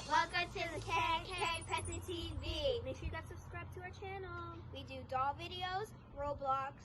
Welcome to the KK TV. Make sure you guys subscribe to our channel. We do doll videos, Roblox,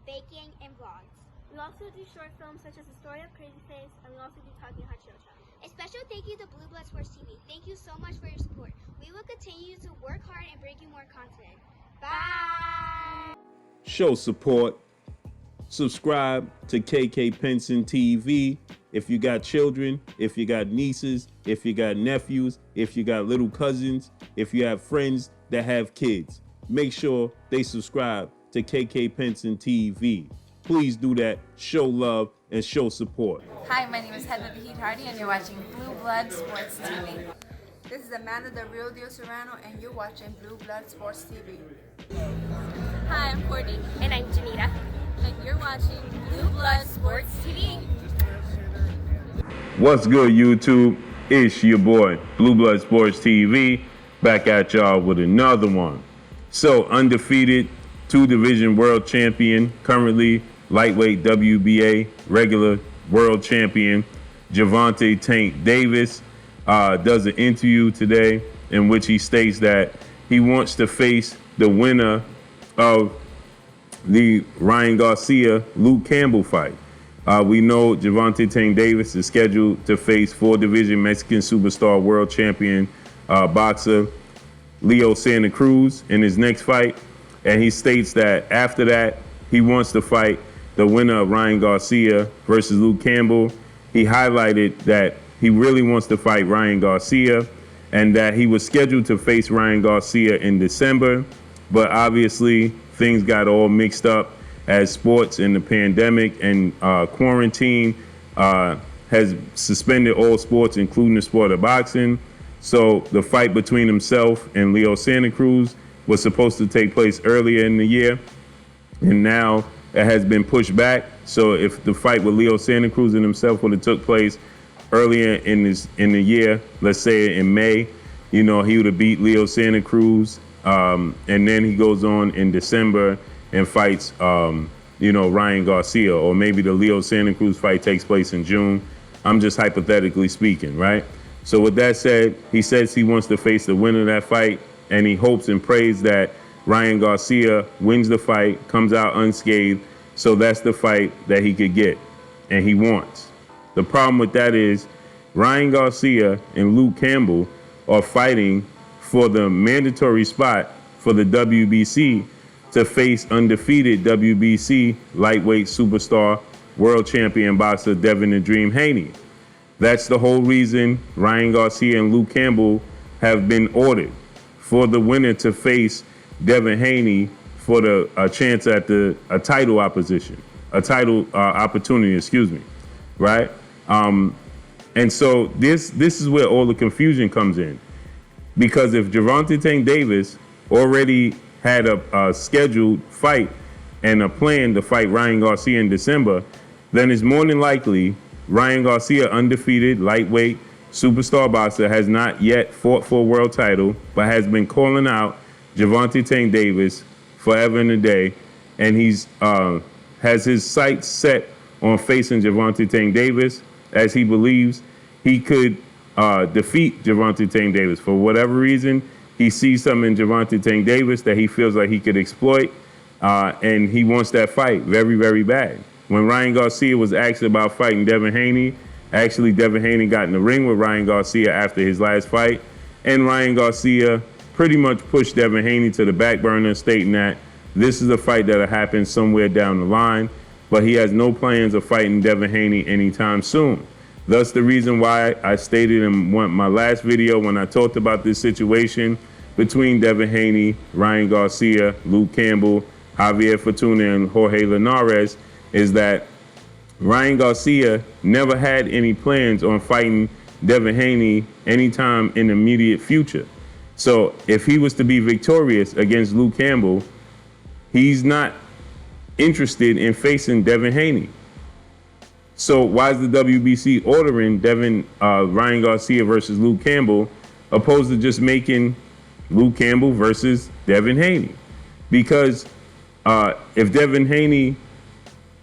baking, and vlogs. We also do short films such as The Story of Crazy Face, and we also do Talking Hot Show. A special thank you to Blue Blood Sports TV. Thank you so much for your support. We will continue to work hard and bring you more content. Bye! Show support. Subscribe to KK Penson TV. If you got children, if you got nieces, if you got nephews, if you got little cousins, if you have friends that have kids, make sure they subscribe to KK Penson TV. Please do that. Show love and show support. Hi, my name is Heather Hardy, and you're watching Blue Blood Sports TV. This is Amanda, the Real Deal Serrano, and you're watching Blue Blood Sports TV. Hi, I'm Courtney. And I'm Janita. And you're watching Blue Blood Sports TV. What's good, YouTube? It's your boy, Blue Blood Sports TV, back at y'all with another one. So, undefeated, two-division world champion, currently lightweight WBA regular world champion, Gervonta Tank Davis, does an interview today in which he states that he wants to face the winner of the Ryan Garcia-Luke Campbell fight. We know Gervonta Tank Davis is scheduled to face four-division Mexican superstar world champion boxer Leo Santa Cruz in his next fight. And he states that after that, he wants to fight the winner of Ryan Garcia versus Luke Campbell. He highlighted that he really wants to fight Ryan Garcia and that he was scheduled to face Ryan Garcia in December, but obviously things got all mixed up as sports and the pandemic and quarantine has suspended all sports, including the sport of boxing. So the fight between himself and Leo Santa Cruz was supposed to take place earlier in the year, and now it has been pushed back. So if the fight with Leo Santa Cruz and himself would have took place earlier in the year, let's say in May, you know, he would have beat Leo Santa Cruz, and then he goes on in December and fights, you know, Ryan Garcia, or maybe the Leo Santa Cruz fight takes place in June. I'm just hypothetically speaking, right? So with that said, he says he wants to face the winner of that fight, and he hopes and prays that Ryan Garcia wins the fight, comes out unscathed. So that's the fight that he could get and he wants. The problem with that is Ryan Garcia and Luke Campbell are fighting for the mandatory spot for the WBC to face undefeated WBC lightweight superstar world champion boxer Devin "The Dream" Haney. That's the whole reason Ryan Garcia and Luke Campbell have been ordered, for the winner to face Devin Haney for a chance at a title opportunity, excuse me, right? And so this is where all the confusion comes in, because if Gervonta Tank Davis already had a scheduled fight and a plan to fight Ryan Garcia in December, then it's more than likely Ryan Garcia, undefeated lightweight superstar boxer, has not yet fought for a world title, but has been calling out Gervonta Tank Davis forever and a day, and he's has his sights set on facing Gervonta Tank Davis, as he believes he could defeat Gervonta Tank Davis. For whatever reason, he sees something in Gervonta Tank Davis that he feels like he could exploit, and he wants that fight very, very bad. When Ryan Garcia was asked about fighting Devin Haney, actually Devin Haney got in the ring with Ryan Garcia after his last fight, and Ryan Garcia pretty much pushed Devin Haney to the back burner, stating that this is a fight that'll happen somewhere down the line, but he has no plans of fighting Devin Haney anytime soon. Thus the reason why I stated in my last video when I talked about this situation between Devin Haney, Ryan Garcia, Luke Campbell, Javier Fortuna, and Jorge Linares, is that Ryan Garcia never had any plans on fighting Devin Haney anytime in the immediate future. So if he was to be victorious against Luke Campbell, he's not interested in facing Devin Haney. So why is the WBC ordering Ryan Garcia versus Luke Campbell, opposed to just making Luke Campbell versus Devin Haney? Because if Devin Haney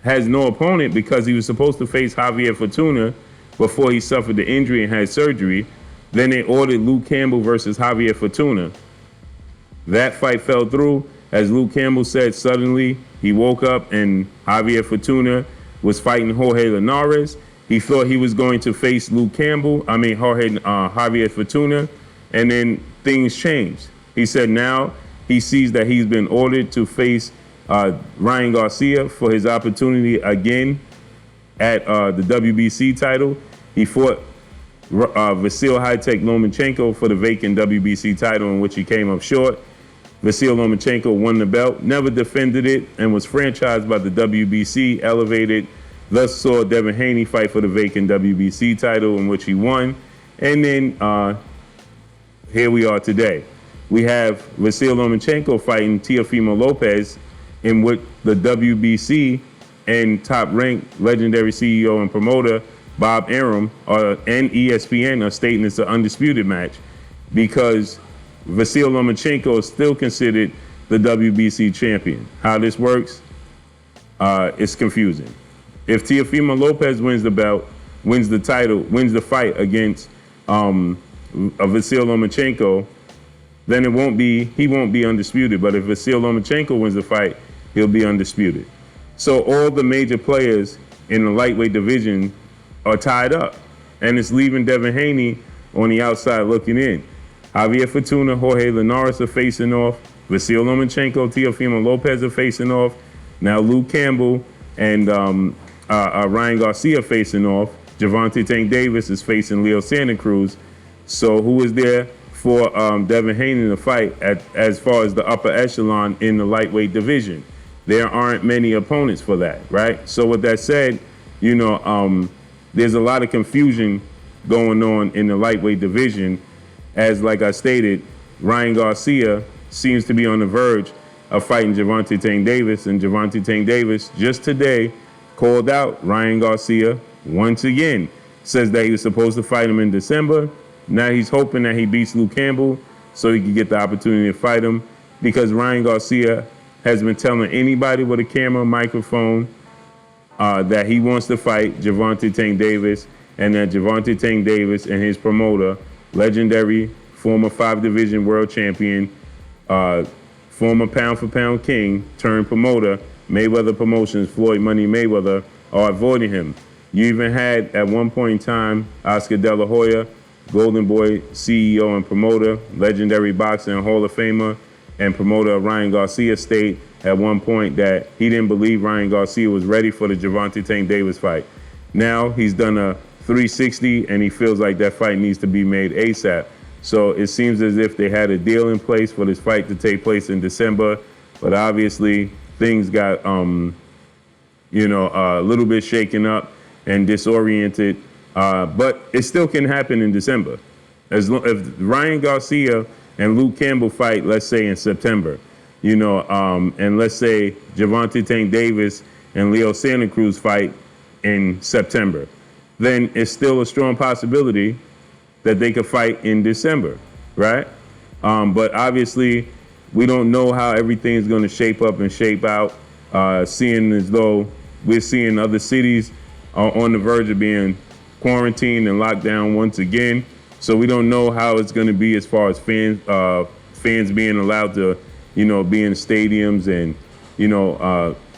has no opponent, because he was supposed to face Javier Fortuna before he suffered the injury and had surgery, Then they ordered Luke Campbell versus Javier Fortuna. That fight fell through. As Luke Campbell said, suddenly he woke up and Javier Fortuna was fighting Jorge Linares. He thought he was going to face Javier Fortuna, and then things changed. He said now he sees that he's been ordered to face Ryan Garcia for his opportunity again at the WBC title. He fought Vasil High-Tech Lomachenko for the vacant WBC title, in which he came up short. Vasil Lomachenko won the belt, never defended it, and was franchised by the WBC, elevated, thus saw Devin Haney fight for the vacant WBC title, in which he won. And then here we are today. We have Vasil Lomachenko fighting Teofimo Lopez, in which the WBC and top-ranked legendary CEO and promoter Bob Arum and ESPN are stating it's an undisputed match because Vasil Lomachenko is still considered the WBC champion. How this works is confusing. If Teofimo Lopez wins the belt, wins the title, wins the fight against Vasil Lomachenko, then he won't be undisputed. But if Vasil Lomachenko wins the fight, he'll be undisputed. So all the major players in the lightweight division are tied up, and it's leaving Devin Haney on the outside looking in. Javier Fortuna, Jorge Linares are facing off. Vasil Lomachenko, Teofimo Lopez are facing off. Now Luke Campbell and Ryan Garcia facing off. Gervonta Tank Davis is facing Leo Santa Cruz. So who is there for Devin Haney to fight as far as the upper echelon in the lightweight division? There aren't many opponents for that, right? So with that said, there's a lot of confusion going on in the lightweight division. As like I stated, Ryan Garcia seems to be on the verge of fighting Gervonta Tank Davis, and Gervonta Tank Davis just today called out Ryan Garcia once again. Says that he was supposed to fight him in December. Now he's hoping that he beats Luke Campbell so he can get the opportunity to fight him, because Ryan Garcia has been telling anybody with a camera, microphone, that he wants to fight Gervonta Tank Davis, and that Gervonta Tank Davis and his promoter, legendary former 5-division world champion, former pound-for-pound king turned promoter, Mayweather Promotions, Floyd Money Mayweather, are avoiding him. You even had, at one point in time, Oscar De La Hoya, Golden Boy CEO and promoter, legendary boxer and Hall of Famer, and promoter Ryan Garcia, state at one point that he didn't believe Ryan Garcia was ready for the Gervonta Tank Davis fight. Now he's done a 360 and he feels like that fight needs to be made ASAP. So it seems as if they had a deal in place for this fight to take place in December, but obviously things got a little bit shaken up and disoriented. But it still can happen in December. If Ryan Garcia and Luke Campbell fight, let's say in September, and let's say Gervonta Tank Davis and Leo Santa Cruz fight in September, then it's still a strong possibility that they could fight in December, right? But obviously, we don't know how everything is going to shape up and shape out, seeing as though we're seeing other cities on the verge of being quarantined and locked down once again. So we don't know how it's going to be as far as fans being allowed to, be in stadiums and,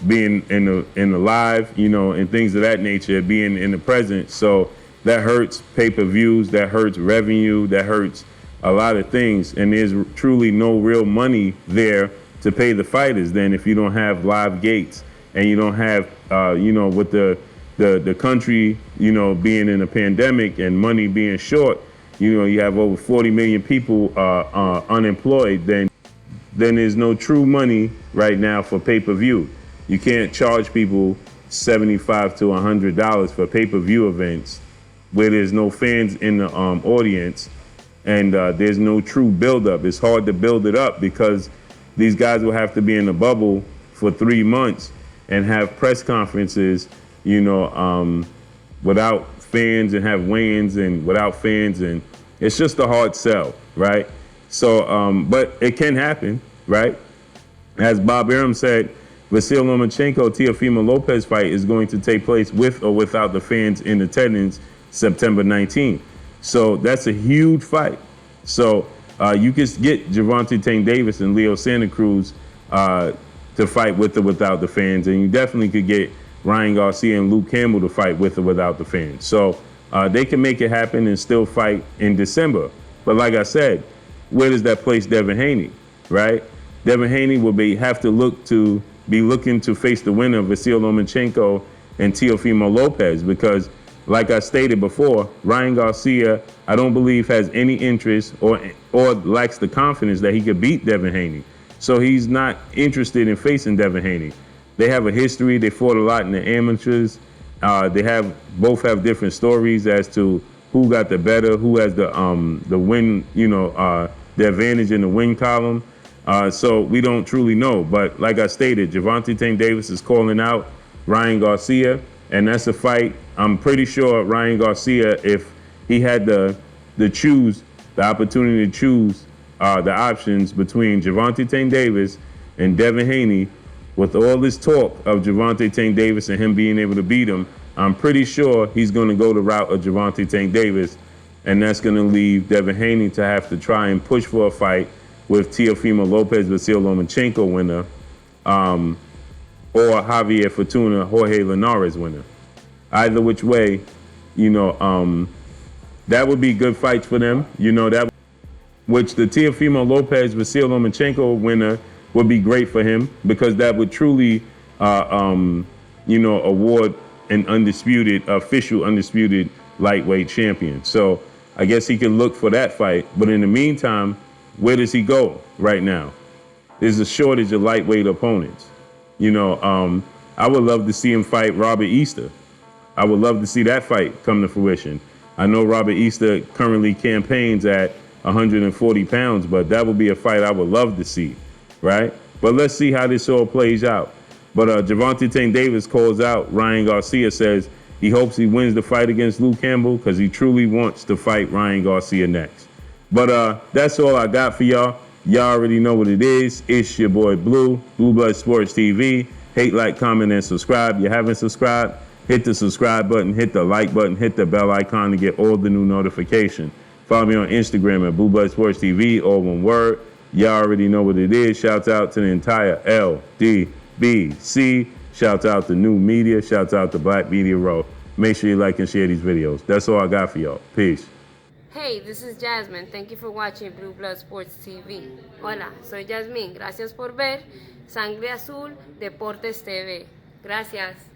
being in the live, and things of that nature, being in the present. So that hurts pay-per-views, that hurts revenue, that hurts a lot of things. And there's truly no real money there to pay the fighters then if you don't have live gates and you don't have, with the country, being in a pandemic and money being short, you have over 40 million people unemployed, then there's no true money right now for pay-per-view. You can't charge people $75 to $100 for pay-per-view events where there's no fans in the audience and there's no true build-up. It's hard to build it up because these guys will have to be in a bubble for 3 months and have press conferences, without fans, and have weigh-ins and without fans, and it's just a hard sell, right? So, but it can happen, right? As Bob Arum said, Vasil Lomachenko Teofimo Lopez fight is going to take place with or without the fans in attendance September 19th. So that's a huge fight. So you can get Gervonta Tank Davis and Leo Santa Cruz to fight with or without the fans, and you definitely could get Ryan Garcia and Luke Campbell to fight with or without the fans. So they can make it happen and still fight in December. But like I said, where does that place Devin Haney, right? Devin Haney will have to be looking to face the winner of Vasil Lomachenko and Teofimo Lopez, because like I stated before, Ryan Garcia, I don't believe has any interest or lacks the confidence that he could beat Devin Haney. So he's not interested in facing Devin Haney. They have a history. They fought a lot in the amateurs. They both have different stories as to who got the better, who has the win, the advantage in the win column. So we don't truly know. But like I stated, Gervonta Tank Davis is calling out Ryan Garcia, and that's a fight. I'm pretty sure Ryan Garcia, if he had the opportunity to choose the options between Gervonta Tank Davis and Devin Haney, with all this talk of Gervonta Tank Davis and him being able to beat him, I'm pretty sure he's going to go the route of Gervonta Tank Davis, and that's going to leave Devin Haney to have to try and push for a fight with Teofimo Lopez, Vasil Lomachenko winner, or Javier Fortuna, Jorge Linares winner. Either which way, that would be good fights for them. That which the Teofimo Lopez, Vasil Lomachenko winner would be great for him, because that would truly, award an official undisputed lightweight champion. So I guess he can look for that fight. But in the meantime, where does he go right now? There's a shortage of lightweight opponents. I would love to see him fight Robert Easter. I would love to see that fight come to fruition. I know Robert Easter currently campaigns at 140 pounds, but that would be a fight I would love to see, right? But let's see how this all plays out. But Gervonta Tank Davis calls out Ryan Garcia, says he hopes he wins the fight against Luke Campbell because he truly wants to fight Ryan Garcia next. But that's all I got for y'all. Y'all already know what it is. It's your boy Blue Blood Sports TV. Hate, like, comment, and subscribe. You haven't subscribed? Hit the subscribe button, hit the like button, hit the bell icon to get all the new notifications. Follow me on Instagram at Blue Blood Sports TV, all one word. Y'all already know what it is. Shouts out to the entire LDBC. Shouts out to New Media. Shouts out to Black Media Row. Make sure you like and share these videos. That's all I got for y'all. Peace. Hey, this is Jasmine. Thank you for watching Blue Blood Sports TV. Hola, soy Jasmine. Gracias por ver Sangre Azul Deportes TV. Gracias.